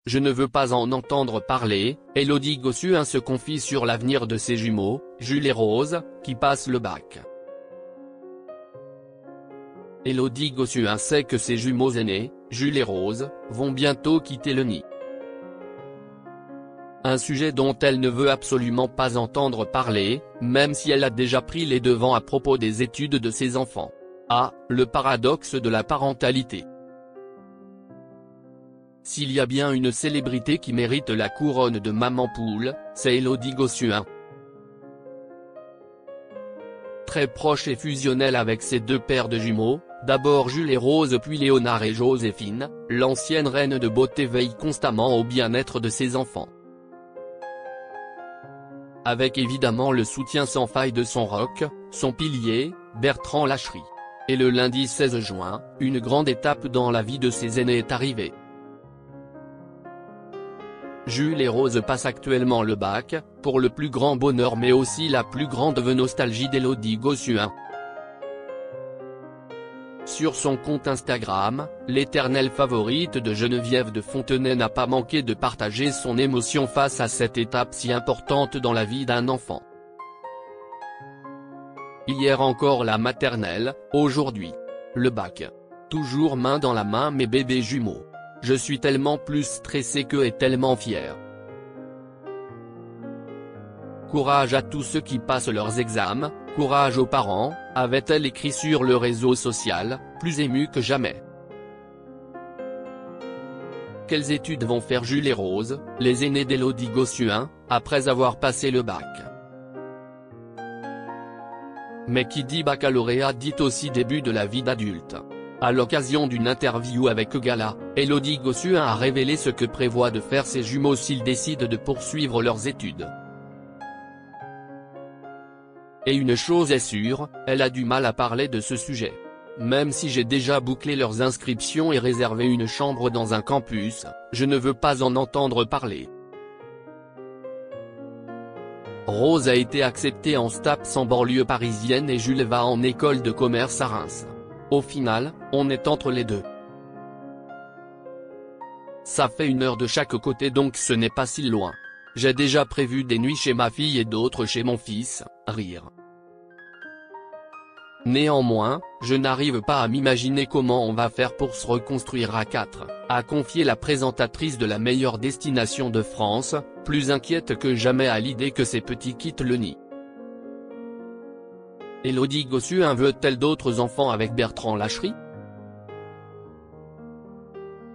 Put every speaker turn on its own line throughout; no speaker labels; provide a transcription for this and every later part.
je ne veux pas en entendre parler. Élodie Gossuin se confie sur l'avenir de ses jumeaux, Jules et Rose, qui passent le bac. Élodie Gossuin sait que ses jumeaux aînés, Jules et Rose, vont bientôt quitter le nid. Un sujet dont elle ne veut absolument pas entendre parler, même si elle a déjà pris les devants à propos des études de ses enfants. Ah, le paradoxe de la parentalité. S'il y a bien une célébrité qui mérite la couronne de maman poule, c'est Élodie Gossuin. Très proche et fusionnelle avec ses deux paires de jumeaux, d'abord Jules et Rose puis Léonard et Joséphine, l'ancienne reine de beauté veille constamment au bien-être de ses enfants. Avec évidemment le soutien sans faille de son roc, son pilier, Bertrand Lachery. Et le lundi 16 juin, une grande étape dans la vie de ses aînés est arrivée. Jules et Rose passent actuellement le bac, pour le plus grand bonheur mais aussi la plus grande nostalgie d'Élodie Gossuin. Sur son compte Instagram, l'éternelle favorite de Geneviève de Fontenay n'a pas manqué de partager son émotion face à cette étape si importante dans la vie d'un enfant. Hier encore la maternelle, aujourd'hui le bac. Toujours main dans la main mes bébés jumeaux. Je suis tellement plus stressé que et tellement fier. Courage à tous ceux qui passent leurs examens, courage aux parents, avait-elle écrit sur le réseau social, plus émue que jamais. Quelles études vont faire Jules et Rose, les aînés d'Élodie Gossuin, après avoir passé le bac? Mais qui dit baccalauréat dit aussi début de la vie d'adulte. À l'occasion d'une interview avec Gala, Élodie Gossuin a révélé ce que prévoient de faire ses jumeaux s'ils décident de poursuivre leurs études. Et une chose est sûre, elle a du mal à parler de ce sujet. Même si j'ai déjà bouclé leurs inscriptions et réservé une chambre dans un campus, je ne veux pas en entendre parler. Rose a été acceptée en STAPS en banlieue parisienne et Jules va en école de commerce à Reims. Au final, on est entre les deux. Ça fait 1 heure de chaque côté donc ce n'est pas si loin. J'ai déjà prévu des nuits chez ma fille et d'autres chez mon fils, rire. Néanmoins, je n'arrive pas à m'imaginer comment on va faire pour se reconstruire à 4, a confié la présentatrice de la meilleure destination de France, plus inquiète que jamais à l'idée que ses petits quittent le nid. Élodie Gossuin veut-elle d'autres enfants avec Bertrand Lachery?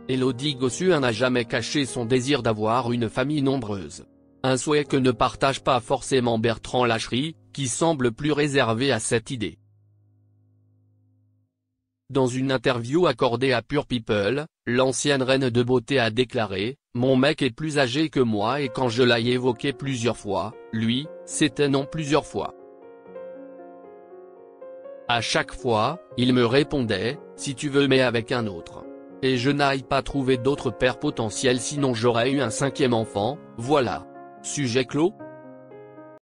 Élodie Gossuin n'a jamais caché son désir d'avoir une famille nombreuse. Un souhait que ne partage pas forcément Bertrand Lachery, qui semble plus réservé à cette idée. Dans une interview accordée à Pure People, l'ancienne reine de beauté a déclaré « Mon mec est plus âgé que moi et quand je l'ai évoqué plusieurs fois, lui, c'était non plusieurs fois. À chaque fois, il me répondait « Si tu veux mais avec un autre. » Et je n'aille pas trouver d'autres pères potentiels sinon j'aurais eu un 5e enfant, voilà. Sujet clos.